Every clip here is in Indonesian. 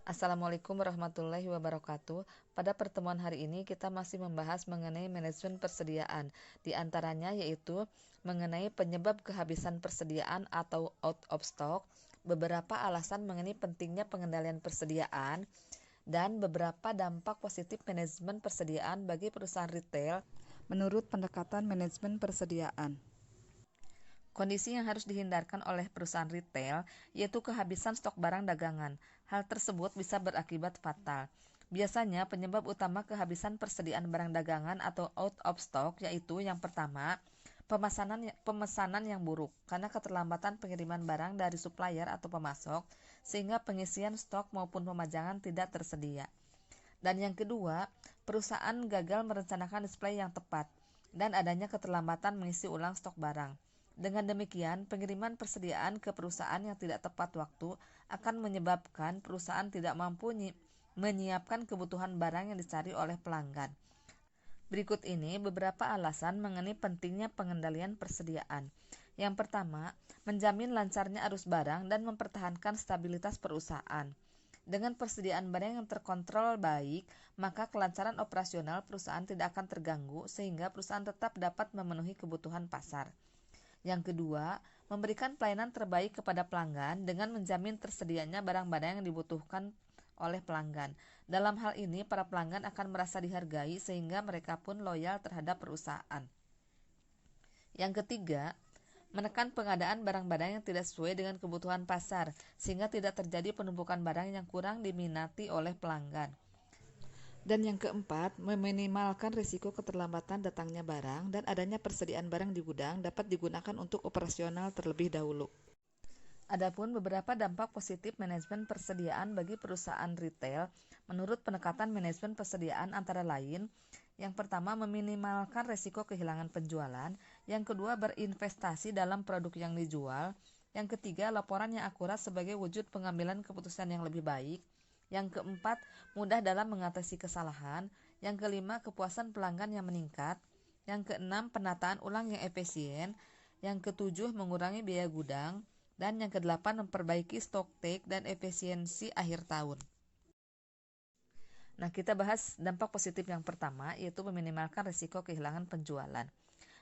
Assalamualaikum warahmatullahi wabarakatuh. Pada pertemuan hari ini kita masih membahas mengenai manajemen persediaan. Di antaranya yaitu mengenai penyebab kehabisan persediaan atau out of stock, beberapa alasan mengenai pentingnya pengendalian persediaan, dan beberapa dampak positif manajemen persediaan bagi perusahaan retail menurut pendekatan manajemen persediaan. Kondisi yang harus dihindarkan oleh perusahaan retail yaitu kehabisan stok barang dagangan. Hal tersebut bisa berakibat fatal. Biasanya penyebab utama kehabisan persediaan barang dagangan atau out of stock yaitu yang pertama, pemesanan yang buruk karena keterlambatan pengiriman barang dari supplier atau pemasok sehingga pengisian stok maupun pemajangan tidak tersedia. Dan yang kedua, perusahaan gagal merencanakan display yang tepat dan adanya keterlambatan mengisi ulang stok barang. Dengan demikian, pengiriman persediaan ke perusahaan yang tidak tepat waktu akan menyebabkan perusahaan tidak mampu menyiapkan kebutuhan barang yang dicari oleh pelanggan. Berikut ini beberapa alasan mengenai pentingnya pengendalian persediaan. Yang pertama, menjamin lancarnya arus barang dan mempertahankan stabilitas perusahaan. Dengan persediaan barang yang terkontrol baik, maka kelancaran operasional perusahaan tidak akan terganggu sehingga perusahaan tetap dapat memenuhi kebutuhan pasar. Yang kedua, memberikan pelayanan terbaik kepada pelanggan dengan menjamin tersedianya barang-barang yang dibutuhkan oleh pelanggan. Dalam hal ini, para pelanggan akan merasa dihargai sehingga mereka pun loyal terhadap perusahaan. Yang ketiga, menekan pengadaan barang-barang yang tidak sesuai dengan kebutuhan pasar sehingga tidak terjadi penumpukan barang yang kurang diminati oleh pelanggan. Dan yang keempat, meminimalkan risiko keterlambatan datangnya barang dan adanya persediaan barang di gudang dapat digunakan untuk operasional terlebih dahulu. Adapun beberapa dampak positif manajemen persediaan bagi perusahaan retail menurut pendekatan manajemen persediaan antara lain, yang pertama meminimalkan risiko kehilangan penjualan, yang kedua berinvestasi dalam produk yang dijual, yang ketiga laporan yang akurat sebagai wujud pengambilan keputusan yang lebih baik, yang keempat mudah dalam mengatasi kesalahan, yang kelima kepuasan pelanggan yang meningkat, yang keenam penataan ulang yang efisien, yang ketujuh mengurangi biaya gudang, dan yang kedelapan memperbaiki stock take dan efisiensi akhir tahun. Nah, kita bahas dampak positif yang pertama yaitu meminimalkan risiko kehilangan penjualan.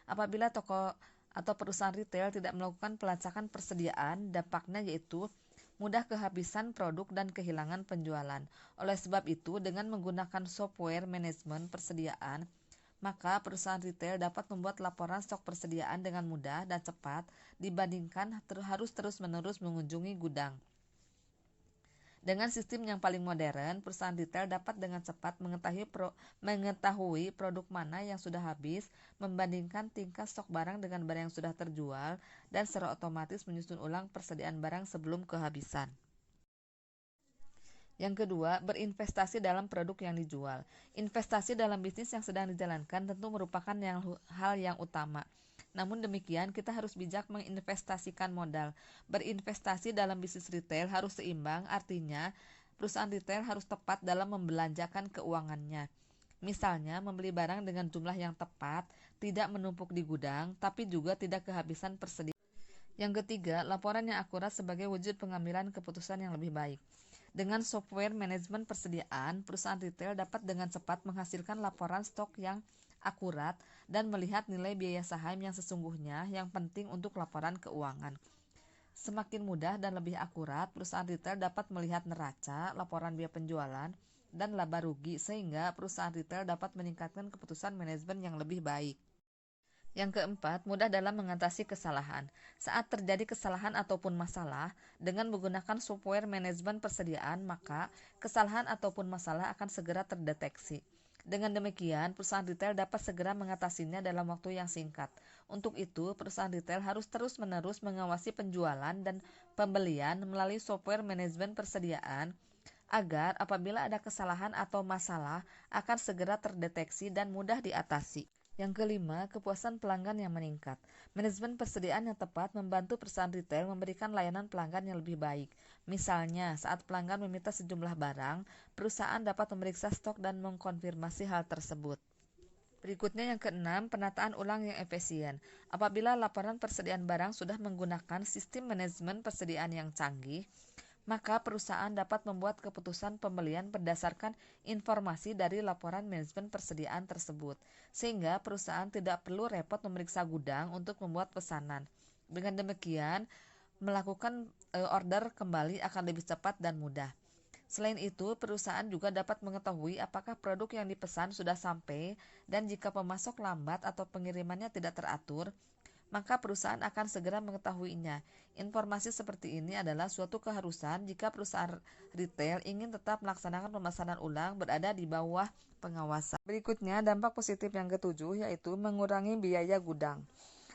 Apabila toko atau perusahaan retail tidak melakukan pelacakan persediaan, dampaknya yaitu mudah kehabisan produk dan kehilangan penjualan. Oleh sebab itu, dengan menggunakan software manajemen persediaan, maka perusahaan retail dapat membuat laporan stok persediaan dengan mudah dan cepat dibandingkan harus terus-menerus mengunjungi gudang. Dengan sistem yang paling modern, perusahaan retail dapat dengan cepat mengetahui produk mana yang sudah habis, membandingkan tingkat stok barang dengan barang yang sudah terjual, dan secara otomatis menyusun ulang persediaan barang sebelum kehabisan. Yang kedua, berinvestasi dalam produk yang dijual. Investasi dalam bisnis yang sedang dijalankan tentu merupakan hal yang utama. Namun demikian, kita harus bijak menginvestasikan modal. Berinvestasi dalam bisnis retail harus seimbang, artinya perusahaan retail harus tepat dalam membelanjakan keuangannya. Misalnya, membeli barang dengan jumlah yang tepat, tidak menumpuk di gudang, tapi juga tidak kehabisan persediaan. Yang ketiga, laporan yang akurat sebagai wujud pengambilan keputusan yang lebih baik. Dengan software manajemen persediaan, perusahaan retail dapat dengan cepat menghasilkan laporan stok yang akurat dan melihat nilai biaya saham yang sesungguhnya yang penting untuk laporan keuangan. Semakin mudah dan lebih akurat, perusahaan retail dapat melihat neraca, laporan biaya penjualan, dan laba rugi sehingga perusahaan retail dapat meningkatkan keputusan manajemen yang lebih baik. Yang keempat, mudah dalam mengatasi kesalahan. Saat terjadi kesalahan ataupun masalah, dengan menggunakan software manajemen persediaan, maka kesalahan ataupun masalah akan segera terdeteksi. Dengan demikian, perusahaan retail dapat segera mengatasinya dalam waktu yang singkat. Untuk itu, perusahaan retail harus terus-menerus mengawasi penjualan dan pembelian melalui software manajemen persediaan agar apabila ada kesalahan atau masalah akan segera terdeteksi dan mudah diatasi. Yang kelima, kepuasan pelanggan yang meningkat. Manajemen persediaan yang tepat membantu perusahaan retail memberikan layanan pelanggan yang lebih baik. Misalnya, saat pelanggan meminta sejumlah barang, perusahaan dapat memeriksa stok dan mengkonfirmasi hal tersebut. Berikutnya yang keenam, penataan ulang yang efisien. Apabila laporan persediaan barang sudah menggunakan sistem manajemen persediaan yang canggih, maka perusahaan dapat membuat keputusan pembelian berdasarkan informasi dari laporan manajemen persediaan tersebut, sehingga perusahaan tidak perlu repot memeriksa gudang untuk membuat pesanan. Dengan demikian, melakukan order kembali akan lebih cepat dan mudah. Selain itu, perusahaan juga dapat mengetahui apakah produk yang dipesan sudah sampai, dan jika pemasok lambat atau pengirimannya tidak teratur, maka perusahaan akan segera mengetahuinya. Informasi seperti ini adalah suatu keharusan jika perusahaan retail ingin tetap melaksanakan pemesanan ulang berada di bawah pengawasan. Berikutnya, dampak positif yang ketujuh yaitu mengurangi biaya gudang.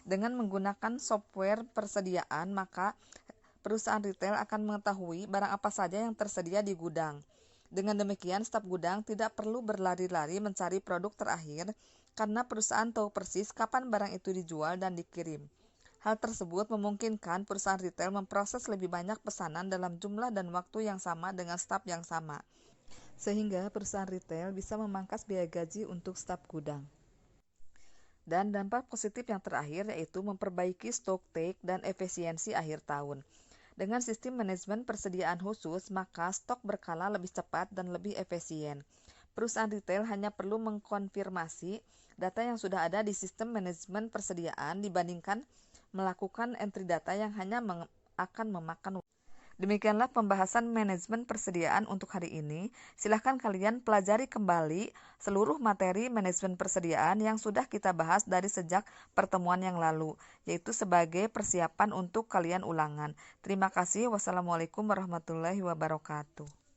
Dengan menggunakan software persediaan, maka perusahaan retail akan mengetahui barang apa saja yang tersedia di gudang. Dengan demikian, staf gudang tidak perlu berlari-lari mencari produk terakhir karena perusahaan tahu persis kapan barang itu dijual dan dikirim. Hal tersebut memungkinkan perusahaan retail memproses lebih banyak pesanan dalam jumlah dan waktu yang sama dengan staf yang sama, sehingga perusahaan retail bisa memangkas biaya gaji untuk staf gudang. Dan dampak positif yang terakhir yaitu memperbaiki stock take dan efisiensi akhir tahun. Dengan sistem manajemen persediaan khusus, maka stok berkala lebih cepat dan lebih efisien. Perusahaan retail hanya perlu mengkonfirmasi data yang sudah ada di sistem manajemen persediaan dibandingkan melakukan entry data yang hanya akan memakan waktu. Demikianlah pembahasan manajemen persediaan untuk hari ini. Silahkan kalian pelajari kembali seluruh materi manajemen persediaan yang sudah kita bahas dari sejak pertemuan yang lalu, yaitu sebagai persiapan untuk kalian ulangan. Terima kasih. Wassalamualaikum warahmatullahi wabarakatuh.